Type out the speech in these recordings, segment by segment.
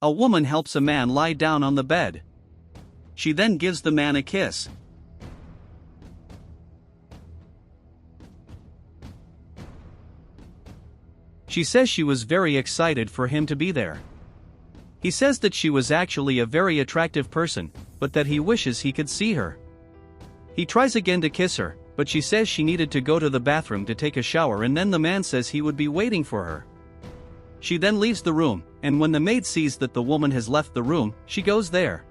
A woman helps a man lie down on the bed. She then gives the man a kiss. She says she was very excited for him to be there. He says that she was actually a very attractive person, but that he wishes he could see her. He tries again to kiss her, but she says she needed to go to the bathroom to take a shower, and then the man says he would be waiting for her. She then leaves the room, and when the maid sees that the woman has left the room, she goes there.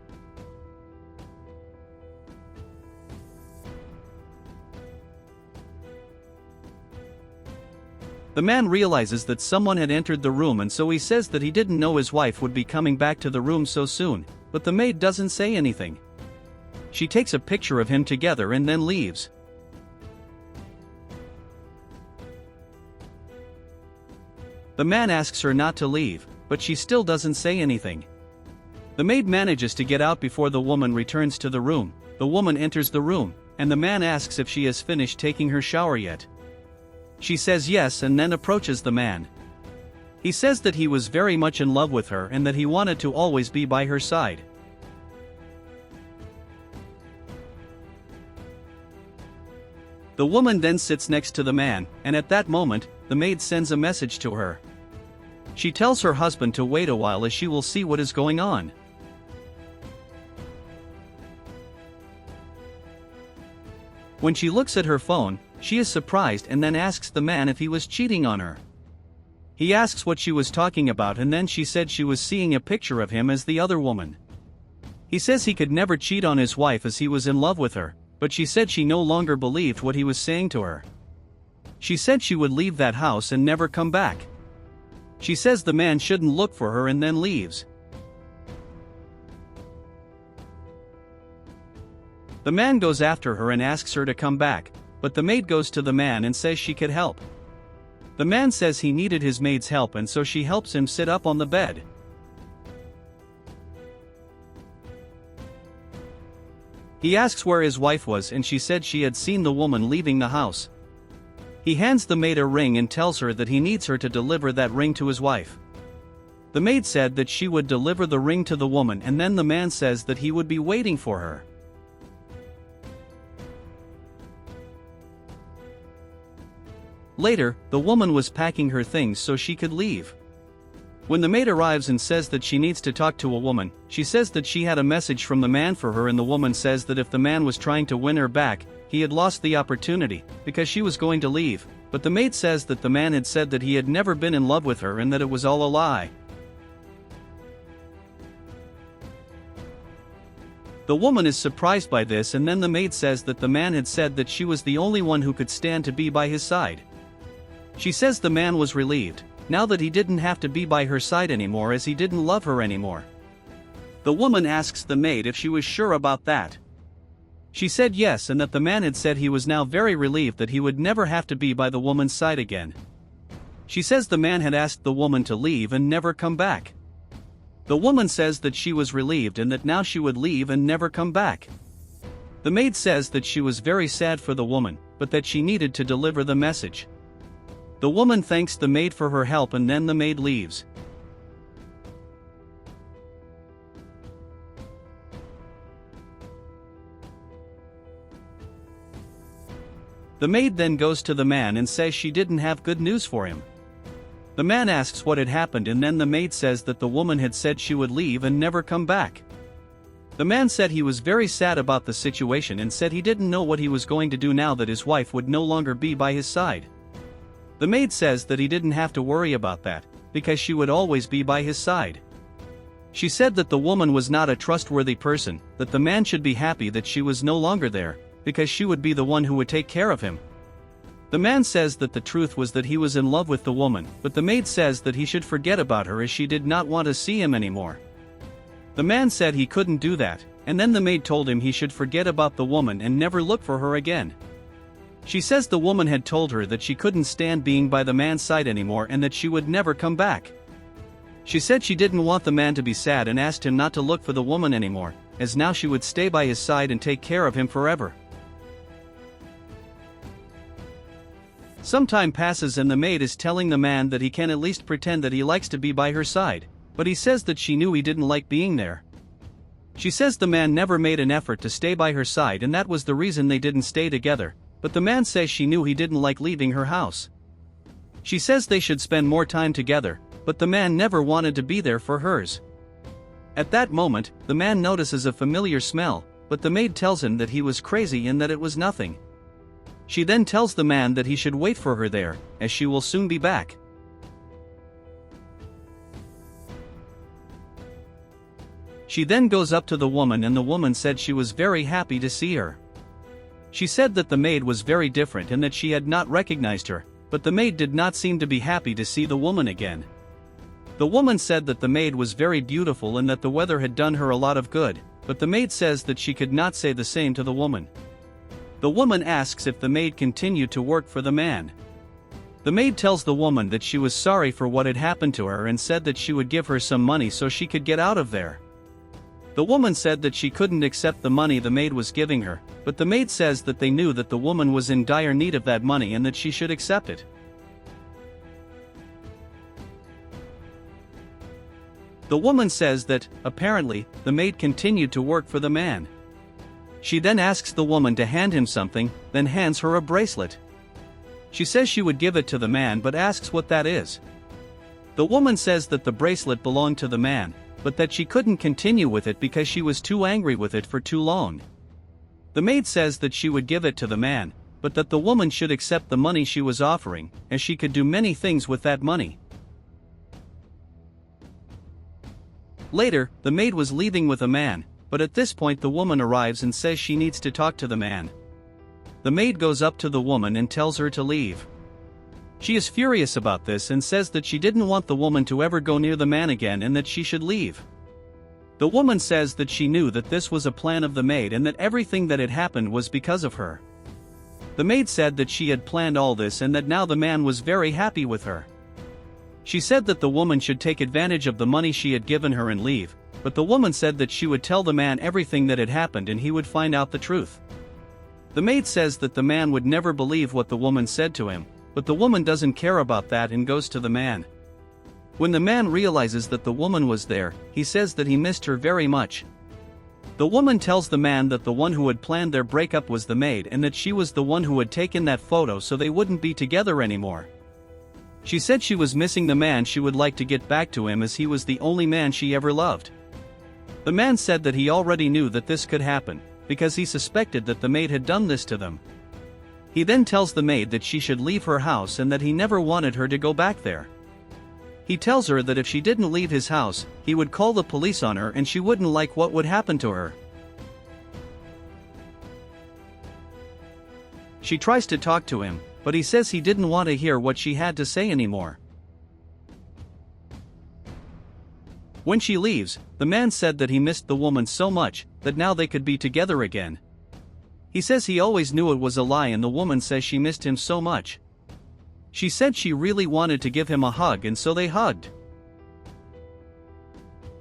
The man realizes that someone had entered the room, and so he says that he didn't know his wife would be coming back to the room so soon, but the maid doesn't say anything. She takes a picture of him together and then leaves. The man asks her not to leave, but she still doesn't say anything. The maid manages to get out before the woman returns to the room. The woman enters the room, and the man asks if she has finished taking her shower yet. She says yes and then approaches the man. He says that he was very much in love with her and that he wanted to always be by her side. The woman then sits next to the man, and at that moment, the maid sends a message to her. She tells her husband to wait a while as she will see what is going on. When she looks at her phone, she is surprised and then asks the man if he was cheating on her. He asks what she was talking about, and then she said she was seeing a picture of him as the other woman. He says he could never cheat on his wife as he was in love with her, but she said she no longer believed what he was saying to her. She said she would leave that house and never come back. She says the man shouldn't look for her and then leaves. The man goes after her and asks her to come back, but the maid goes to the man and says she could help. The man says he needed his maid's help, and so she helps him sit up on the bed. He asks where his wife was, and she said she had seen the woman leaving the house. He hands the maid a ring and tells her that he needs her to deliver that ring to his wife. The maid said that she would deliver the ring to the woman, and then the man says that he would be waiting for her. Later, the woman was packing her things so she could leave. When the maid arrives and says that she needs to talk to a woman, she says that she had a message from the man for her, and the woman says that if the man was trying to win her back, he had lost the opportunity, because she was going to leave, but the maid says that the man had said that he had never been in love with her and that it was all a lie. The woman is surprised by this, and then the maid says that the man had said that she was the only one who could stand to be by his side. She says the man was relieved, now that he didn't have to be by her side anymore as he didn't love her anymore. The woman asks the maid if she was sure about that. She said yes, and that the man had said he was now very relieved that he would never have to be by the woman's side again. She says the man had asked the woman to leave and never come back. The woman says that she was relieved and that now she would leave and never come back. The maid says that she was very sad for the woman, but that she needed to deliver the message. The woman thanks the maid for her help, and then the maid leaves. The maid then goes to the man and says she didn't have good news for him. The man asks what had happened, and then the maid says that the woman had said she would leave and never come back. The man said he was very sad about the situation and said he didn't know what he was going to do now that his wife would no longer be by his side. The maid says that he didn't have to worry about that, because she would always be by his side. She said that the woman was not a trustworthy person, that the man should be happy that she was no longer there, because she would be the one who would take care of him. The man says that the truth was that he was in love with the woman, but the maid says that he should forget about her as she did not want to see him anymore. The man said he couldn't do that, and then the maid told him he should forget about the woman and never look for her again. She says the woman had told her that she couldn't stand being by the man's side anymore and that she would never come back. She said she didn't want the man to be sad and asked him not to look for the woman anymore, as now she would stay by his side and take care of him forever. Some time passes and the maid is telling the man that he can at least pretend that he likes to be by her side. but he says that she knew he didn't like being there. She says the man never made an effort to stay by her side and that was the reason they didn't stay together, but the man says she knew he didn't like leaving her house. She says they should spend more time together, but the man never wanted to be there for hers. At that moment, the man notices a familiar smell, but the maid tells him that he was crazy and that it was nothing. She then tells the man that he should wait for her there, as she will soon be back. She then goes up to the woman and the woman said she was very happy to see her. She said that the maid was very different and that she had not recognized her, but the maid did not seem to be happy to see the woman again. The woman said that the maid was very beautiful and that the weather had done her a lot of good, but the maid says that she could not say the same to the woman. The woman asks if the maid continued to work for the man. The maid tells the woman that she was sorry for what had happened to her and said that she would give her some money so she could get out of there. The woman said that she couldn't accept the money the maid was giving her, but the maid says that they knew that the woman was in dire need of that money and that she should accept it. The woman says that, apparently, the maid continued to work for the man. She then asks the woman to hand him something, then hands her a bracelet. She says she would give it to the man but asks what that is. The woman says that the bracelet belonged to the man, but that she couldn't continue with it because she was too angry with it for too long. The maid says that she would give it to the man, but that the woman should accept the money she was offering, as she could do many things with that money. Later, the maid was leaving with a man, but at this point the woman arrives and says she needs to talk to the man. The maid goes up to the woman and tells her to leave. She is furious about this and says that she didn't want the woman to ever go near the man again and that she should leave. The woman says that she knew that this was a plan of the maid and that everything that had happened was because of her. The maid said that she had planned all this and that now the man was very happy with her. She said that the woman should take advantage of the money she had given her and leave, but the woman said that she would tell the man everything that had happened and he would find out the truth. The maid says that the man would never believe what the woman said to him, but the woman doesn't care about that and goes to the man. When the man realizes that the woman was there, he says that he missed her very much. The woman tells the man that the one who had planned their breakup was the maid and that she was the one who had taken that photo so they wouldn't be together anymore. She said she was missing the man she would like to get back to him as he was the only man she ever loved. The man said that he already knew that this could happen, because he suspected that the maid had done this to them. He then tells the maid that she should leave her house and that he never wanted her to go back there. He tells her that if she didn't leave his house, he would call the police on her and she wouldn't like what would happen to her. She tries to talk to him, but he says he didn't want to hear what she had to say anymore. When she leaves, the man said that he missed the woman so much that now they could be together again. He says he always knew it was a lie and the woman says she missed him so much. She said she really wanted to give him a hug and so they hugged.